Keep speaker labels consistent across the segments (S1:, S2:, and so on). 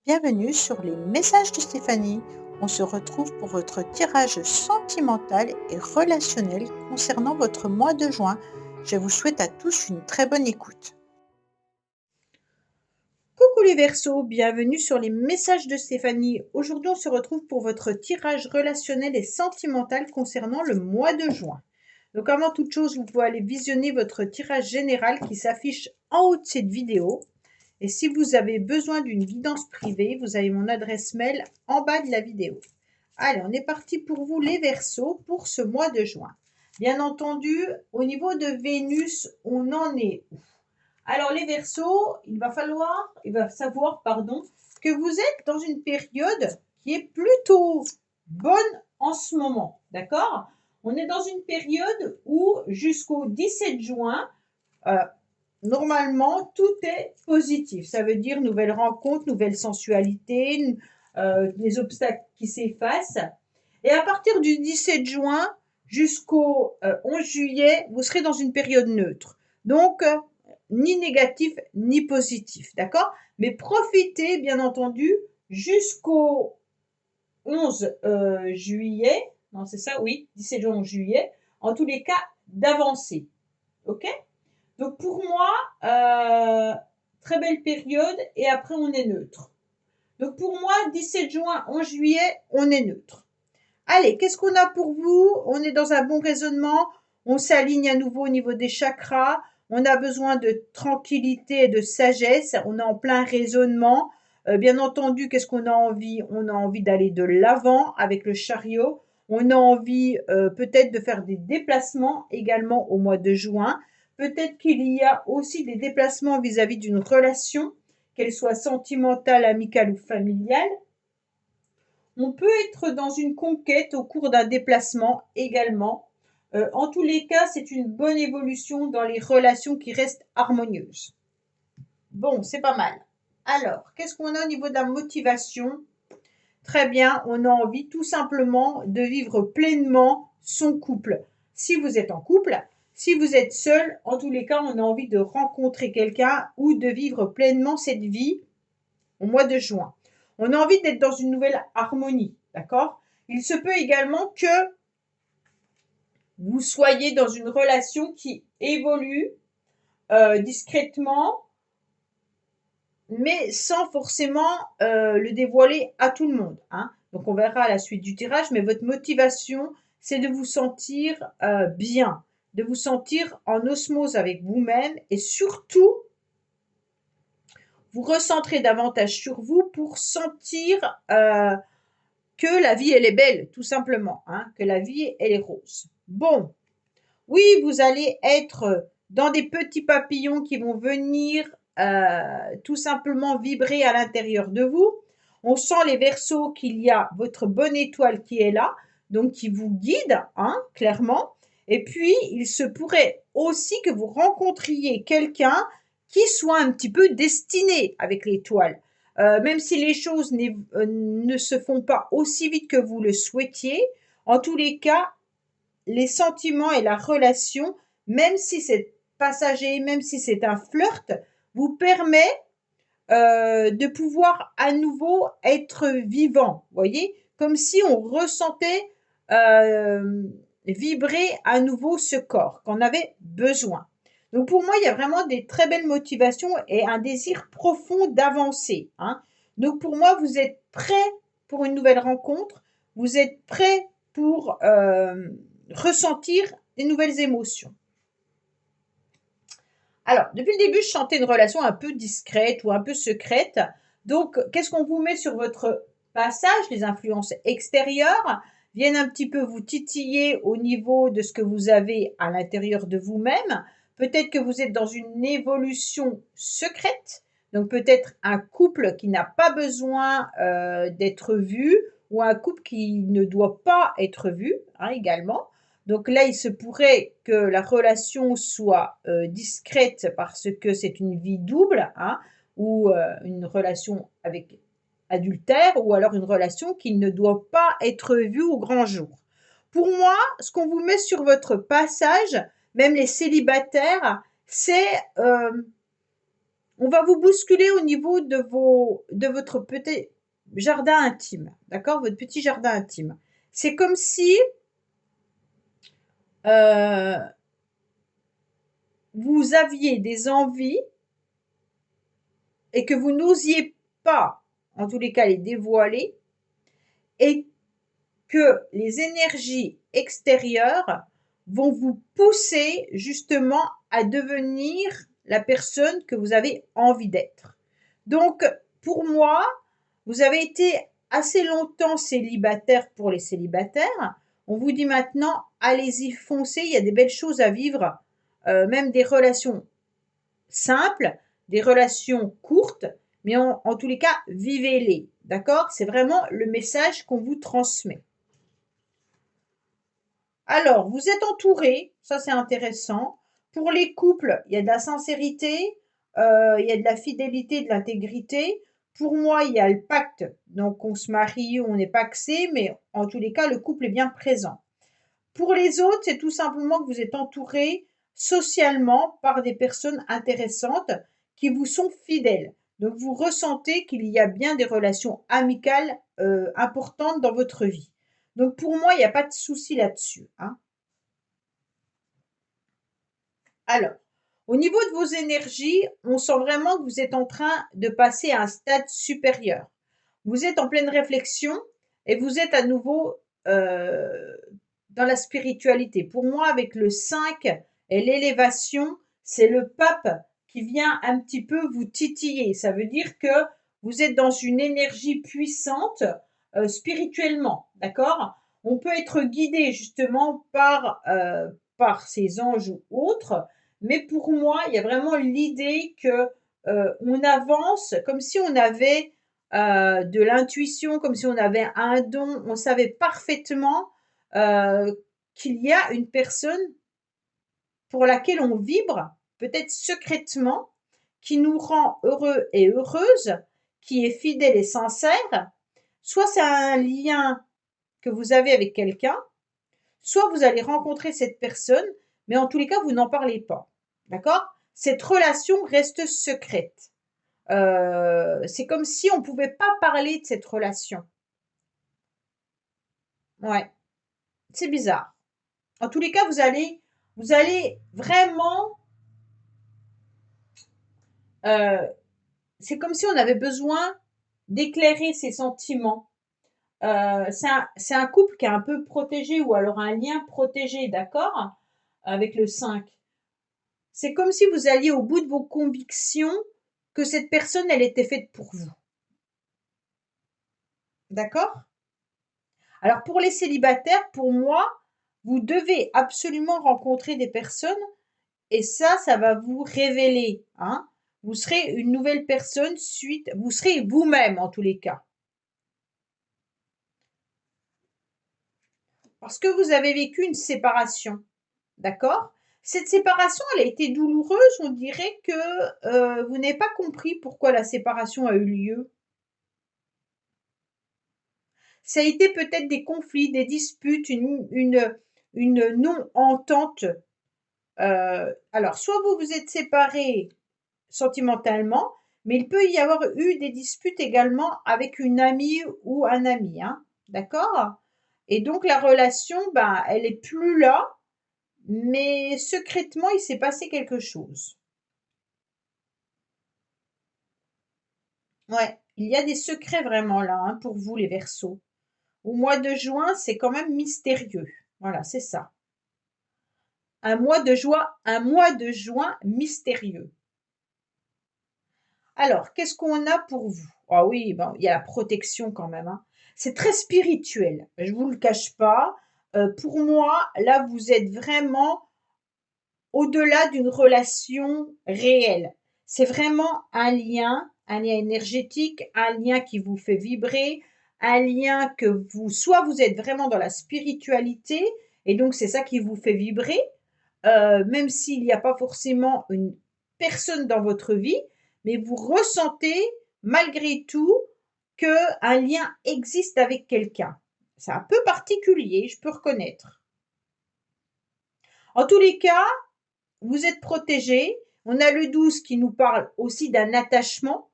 S1: Bienvenue sur les messages de Stéphanie. On se retrouve pour votre tirage sentimental et relationnel concernant votre mois de juin. Je vous souhaite à tous une très bonne écoute. Coucou les Verseaux, bienvenue sur les messages de Stéphanie. Aujourd'hui, on se retrouve pour votre tirage relationnel et sentimental concernant le mois de juin. Donc avant toute chose, vous pouvez aller visionner votre tirage général qui s'affiche en haut de cette vidéo. Et si vous avez besoin d'une guidance privée, vous avez mon adresse mail en bas de la vidéo. Allez, on est parti pour vous les Verseaux pour ce mois de juin. Bien entendu, au niveau de Vénus, on en est où? Alors les Verseaux, il va savoir, que vous êtes dans une période qui est plutôt bonne en ce moment, d'accord? On est dans une période où jusqu'au 17 juin, normalement, tout est positif. Ça veut dire nouvelles rencontres, nouvelle sensualité, des obstacles qui s'effacent. Et à partir du 17 juin jusqu'au 11 juillet, vous serez dans une période neutre. Donc, ni négatif, ni positif. D'accord? Mais profitez, bien entendu, jusqu'au 11 juillet. Non, c'est ça, oui, 17 juin, 11 juillet. En tous les cas, d'avancer. OK? Donc pour moi, très belle période et après on est neutre. Donc pour moi, 17 juin, 11 juillet, on est neutre. Allez, qu'est-ce qu'on a pour vous? On est dans un bon raisonnement, on s'aligne à nouveau au niveau des chakras, on a besoin de tranquillité et de sagesse, on est en plein raisonnement. Bien entendu, qu'est-ce qu'on a envie? On a envie d'aller de l'avant avec le chariot. On a envie peut-être de faire des déplacements également au mois de juin. Peut-être qu'il y a aussi des déplacements vis-à-vis d'une relation, qu'elle soit sentimentale, amicale ou familiale. On peut être dans une conquête au cours d'un déplacement également. En tous les cas, c'est une bonne évolution dans les relations qui restent harmonieuses. Bon, c'est pas mal. Alors, qu'est-ce qu'on a au niveau de la motivation? Très bien, on a envie tout simplement de vivre pleinement son couple. Si vous êtes en couple, si vous êtes seul, en tous les cas, on a envie de rencontrer quelqu'un ou de vivre pleinement cette vie au mois de juin. On a envie d'être dans une nouvelle harmonie, d'accord? Il se peut également que vous soyez dans une relation qui évolue discrètement, mais sans forcément le dévoiler à tout le monde, hein. Donc on verra à la suite du tirage, mais votre motivation, c'est de vous sentir bien, de vous sentir en osmose avec vous-même et surtout vous recentrer davantage sur vous pour sentir que la vie, elle est belle, tout simplement, hein, que la vie, elle est rose. Bon, oui, vous allez être dans des petits papillons qui vont venir tout simplement vibrer à l'intérieur de vous. On sent les Verseaux qu'il y a votre bonne étoile qui est là, donc qui vous guide, hein, clairement. Et puis, il se pourrait aussi que vous rencontriez quelqu'un qui soit un petit peu destiné avec l'étoile. Même si les choses ne se font pas aussi vite que vous le souhaitiez, en tous les cas, les sentiments et la relation, même si c'est passager, même si c'est un flirt, vous permet de pouvoir à nouveau être vivant, voyez, comme si on ressentait vibrer à nouveau ce corps qu'on avait besoin. Donc pour moi, il y a vraiment des très belles motivations et un désir profond d'avancer, hein. Donc pour moi, vous êtes prêt pour une nouvelle rencontre, vous êtes prêt pour ressentir des nouvelles émotions. Alors, depuis le début, je sentais une relation un peu discrète ou un peu secrète. Donc, qu'est-ce qu'on vous met sur votre passage? Les influences extérieures viennent un petit peu vous titiller au niveau de ce que vous avez à l'intérieur de vous-même. Peut-être que vous êtes dans une évolution secrète. Donc, peut-être un couple qui n'a pas besoin d'être vu ou un couple qui ne doit pas être vu, hein, également. Donc là, il se pourrait que la relation soit discrète parce que c'est une vie double, hein, ou une relation avec adultère, ou alors une relation qui ne doit pas être vue au grand jour. Pour moi, ce qu'on vous met sur votre passage, même les célibataires, c'est On va vous bousculer au niveau de votre petit jardin intime, d'accord? Votre petit jardin intime. C'est comme si euh, vous aviez des envies et que vous n'osiez pas, en tous les cas, les dévoiler, et que les énergies extérieures vont vous pousser justement à devenir la personne que vous avez envie d'être. Donc, pour moi, vous avez été assez longtemps célibataire pour les célibataires. On vous dit maintenant, allez-y, foncez, il y a des belles choses à vivre, même des relations simples, des relations courtes, mais en tous les cas, vivez-les, d'accord? C'est vraiment le message qu'on vous transmet. Alors, vous êtes entouré, ça c'est intéressant. Pour les couples, il y a de la sincérité, il y a de la fidélité, de l'intégrité. Pour moi, il y a le pacte. Donc, on se marie, on est pacsé, mais en tous les cas, le couple est bien présent. Pour les autres, c'est tout simplement que vous êtes entouré socialement par des personnes intéressantes qui vous sont fidèles. Donc, vous ressentez qu'il y a bien des relations amicales importantes dans votre vie. Donc, pour moi, il n'y a pas de souci là-dessus, hein. Alors, au niveau de vos énergies, on sent vraiment que vous êtes en train de passer à un stade supérieur. Vous êtes en pleine réflexion et vous êtes à nouveau dans la spiritualité. Pour moi, avec le 5 et l'élévation, c'est le pape qui vient un petit peu vous titiller. Ça veut dire que vous êtes dans une énergie puissante spirituellement, d'accord? On peut être guidé justement par ces anges ou autres, mais pour moi, il y a vraiment l'idée que on avance comme si on avait de l'intuition, comme si on avait un don, on savait parfaitement qu'il y a une personne pour laquelle on vibre, peut-être secrètement, qui nous rend heureux et heureuse, qui est fidèle et sincère. Soit c'est un lien que vous avez avec quelqu'un, soit vous allez rencontrer cette personne, mais en tous les cas, vous n'en parlez pas. D'accord? Cette relation reste secrète. C'est comme si on ne pouvait pas parler de cette relation. Ouais, c'est bizarre. En tous les cas, vous allez vraiment, euh, c'est comme si on avait besoin d'éclairer ses sentiments. C'est un couple qui est un peu protégé ou alors un lien protégé, d'accord, avec le 5. C'est comme si vous alliez au bout de vos convictions que cette personne, elle était faite pour vous. D'accord? Alors pour les célibataires, pour moi, vous devez absolument rencontrer des personnes et ça va vous révéler, hein. Vous serez une nouvelle personne suite, vous serez vous-même en tous les cas. Parce que vous avez vécu une séparation, d'accord? Cette séparation, elle a été douloureuse, on dirait que vous n'avez pas compris pourquoi la séparation a eu lieu. Ça a été peut-être des conflits, des disputes, une non-entente. Alors, soit vous vous êtes séparés sentimentalement, mais il peut y avoir eu des disputes également avec une amie ou un ami, hein, d'accord? Et donc la relation, ben, elle est plus là, mais secrètement, il s'est passé quelque chose. Ouais, il y a des secrets vraiment là, hein, pour vous les Verseaux. Au mois de juin, c'est quand même mystérieux. Voilà, c'est ça. Un mois de juin mystérieux. Alors, qu'est-ce qu'on a pour vous? Ah oui, bon, il y a la protection quand même, hein. C'est très spirituel, je vous le cache pas. Pour moi, là, vous êtes vraiment au-delà d'une relation réelle. C'est vraiment un lien énergétique, un lien qui vous fait vibrer, un lien que vous, soit vous êtes vraiment dans la spiritualité, et donc c'est ça qui vous fait vibrer, même s'il n'y a pas forcément une personne dans votre vie, mais vous ressentez malgré tout qu'un lien existe avec quelqu'un. C'est un peu particulier, je peux reconnaître. En tous les cas, vous êtes protégé. On a le 12 qui nous parle aussi d'un attachement.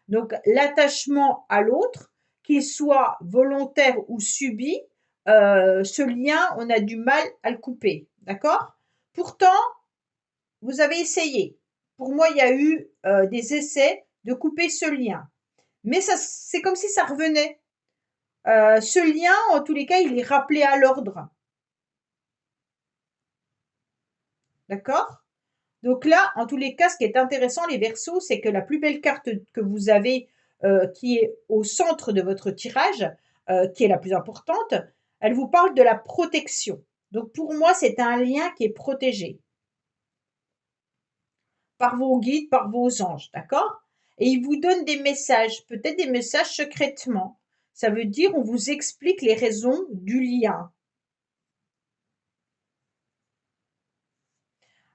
S1: Donc, l'attachement à l'autre, qu'il soit volontaire ou subi, ce lien, on a du mal à le couper. D'accord? Pourtant, vous avez essayé. Pour moi, il y a eu des essais de couper ce lien. Mais ça, c'est comme si ça revenait. Ce lien, en tous les cas, il est rappelé à l'ordre. D'accord? Donc là, en tous les cas, ce qui est intéressant, les Verseaux, c'est que la plus belle carte que vous avez, qui est au centre de votre tirage, qui est la plus importante, elle vous parle de la protection. Donc pour moi, c'est un lien qui est protégé par vos guides, par vos anges, d'accord? Et ils vous donnent des messages, peut-être des messages secrètement. Ça veut dire on vous explique les raisons du lien.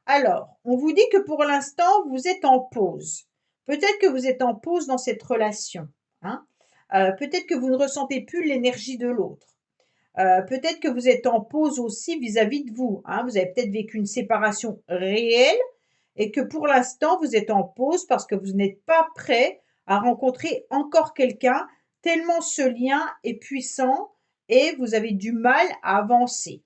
S1: Alors, on vous dit que pour l'instant, vous êtes en pause. Peut-être que vous êtes en pause dans cette relation, hein. Peut-être que vous ne ressentez plus l'énergie de l'autre. Peut-être que vous êtes en pause aussi vis-à-vis de vous, hein. Vous avez peut-être vécu une séparation réelle et que pour l'instant, vous êtes en pause parce que vous n'êtes pas prêt à rencontrer encore quelqu'un, tellement ce lien est puissant et vous avez du mal à avancer.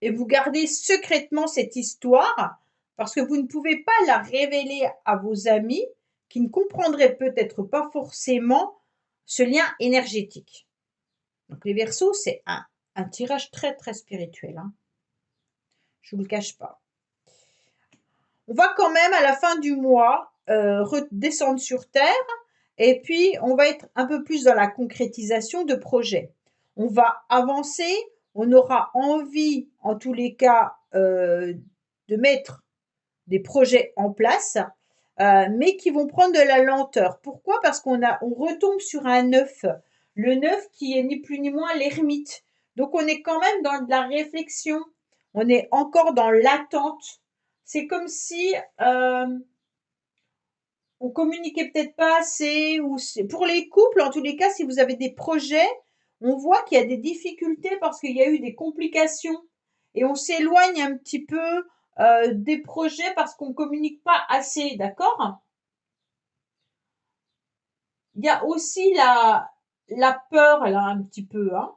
S1: Et vous gardez secrètement cette histoire parce que vous ne pouvez pas la révéler à vos amis qui ne comprendraient peut-être pas forcément ce lien énergétique. Donc les Verseaux, c'est un tirage très très spirituel, hein. Je ne vous le cache pas. On va quand même à la fin du mois redescendre sur Terre et puis on va être un peu plus dans la concrétisation de projets. On va avancer, on aura envie en tous les cas de mettre des projets en place, mais qui vont prendre de la lenteur. Pourquoi? Parce on retombe sur un 9. Le 9 qui est ni plus ni moins l'ermite. Donc on est quand même dans de la réflexion. On est encore dans l'attente. C'est comme si on communiquait peut-être pas assez. Pour les couples, en tous les cas, si vous avez des projets, on voit qu'il y a des difficultés parce qu'il y a eu des complications. Et on s'éloigne un petit peu des projets parce qu'on communique pas assez, d'accord? Il y a aussi la peur, là, un petit peu, hein.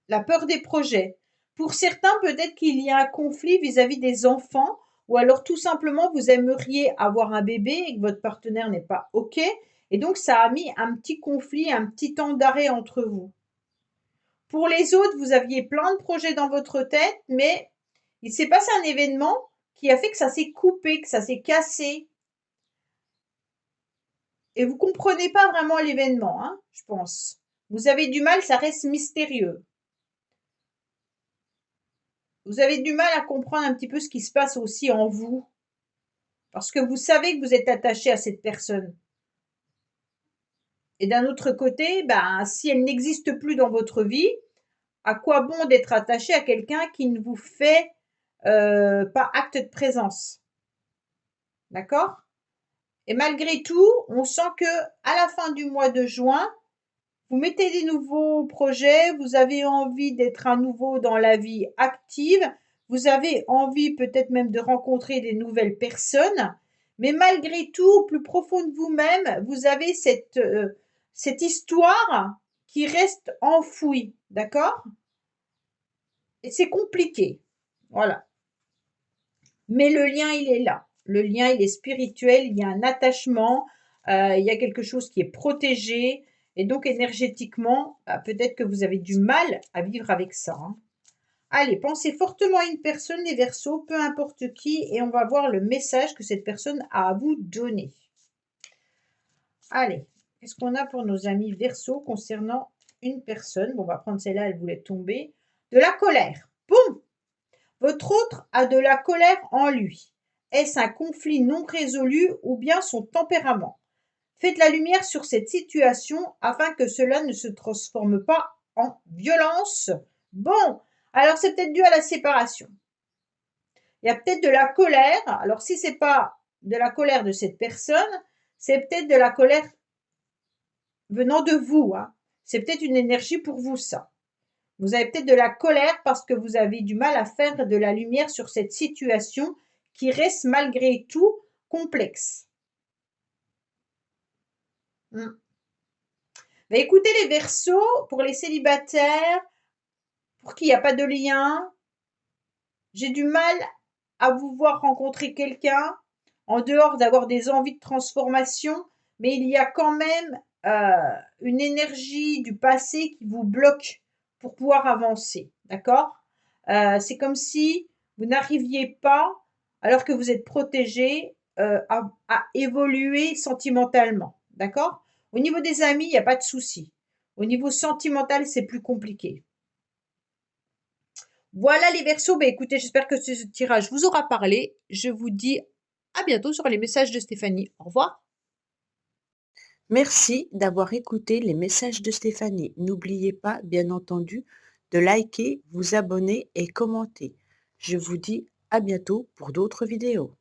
S1: La peur des projets. Pour certains, peut-être qu'il y a un conflit vis-à-vis des enfants, ou alors tout simplement vous aimeriez avoir un bébé et que votre partenaire n'est pas OK. Et donc, ça a mis un petit conflit, un petit temps d'arrêt entre vous. Pour les autres, vous aviez plein de projets dans votre tête, mais il s'est passé un événement qui a fait que ça s'est coupé, que ça s'est cassé. Et vous comprenez pas vraiment l'événement, hein, je pense. Vous avez du mal, ça reste mystérieux. Vous avez du mal à comprendre un petit peu ce qui se passe aussi en vous. Parce que vous savez que vous êtes attaché à cette personne. Et d'un autre côté, ben, si elle n'existe plus dans votre vie, à quoi bon d'être attaché à quelqu'un qui ne vous fait pas acte de présence? D'accord? Et malgré tout, on sent que à la fin du mois de juin, vous mettez des nouveaux projets, vous avez envie d'être à nouveau dans la vie active, vous avez envie peut-être même de rencontrer des nouvelles personnes, mais malgré tout, au plus profond de vous-même, vous avez cette histoire qui reste enfouie, d'accord? Et c'est compliqué, voilà. Mais le lien, il est là. Le lien, il est spirituel, il y a un attachement, il y a quelque chose qui est protégé. Et donc, énergétiquement, peut-être que vous avez du mal à vivre avec ça, hein. Allez, pensez fortement à une personne, les Verseaux, peu importe qui, et on va voir le message que cette personne a à vous donner. Allez, qu'est-ce qu'on a pour nos amis Verseaux concernant une personne? Bon, on va prendre celle-là, elle voulait tomber. De la colère. Boum! Votre autre a de la colère en lui. Est-ce un conflit non résolu ou bien son tempérament? Faites la lumière sur cette situation afin que cela ne se transforme pas en violence. Bon, alors c'est peut-être dû à la séparation. Il y a peut-être de la colère. Alors si c'est pas de la colère de cette personne, c'est peut-être de la colère venant de vous, hein. C'est peut-être une énergie pour vous, ça. Vous avez peut-être de la colère parce que vous avez du mal à faire de la lumière sur cette situation qui reste malgré tout complexe. Mmh. Bah, écoutez les Verseaux, pour les célibataires, pour qui il y a pas de lien, j'ai du mal à vous voir rencontrer quelqu'un, en dehors d'avoir des envies de transformation, mais il y a quand même, une énergie du passé qui vous bloque pour pouvoir avancer, d'accord? C'est comme si vous n'arriviez pas, alors que vous êtes protégés, à évoluer sentimentalement, d'accord? Au niveau des amis, il y a pas de souci. Au niveau sentimental, c'est plus compliqué. Voilà les Verseaux, bah, écoutez, j'espère que ce tirage vous aura parlé. Je vous dis à bientôt sur les messages de Stéphanie. Au revoir.
S2: Merci d'avoir écouté les messages de Stéphanie. N'oubliez pas, bien entendu, de liker, vous abonner et commenter. Je vous dis à bientôt pour d'autres vidéos.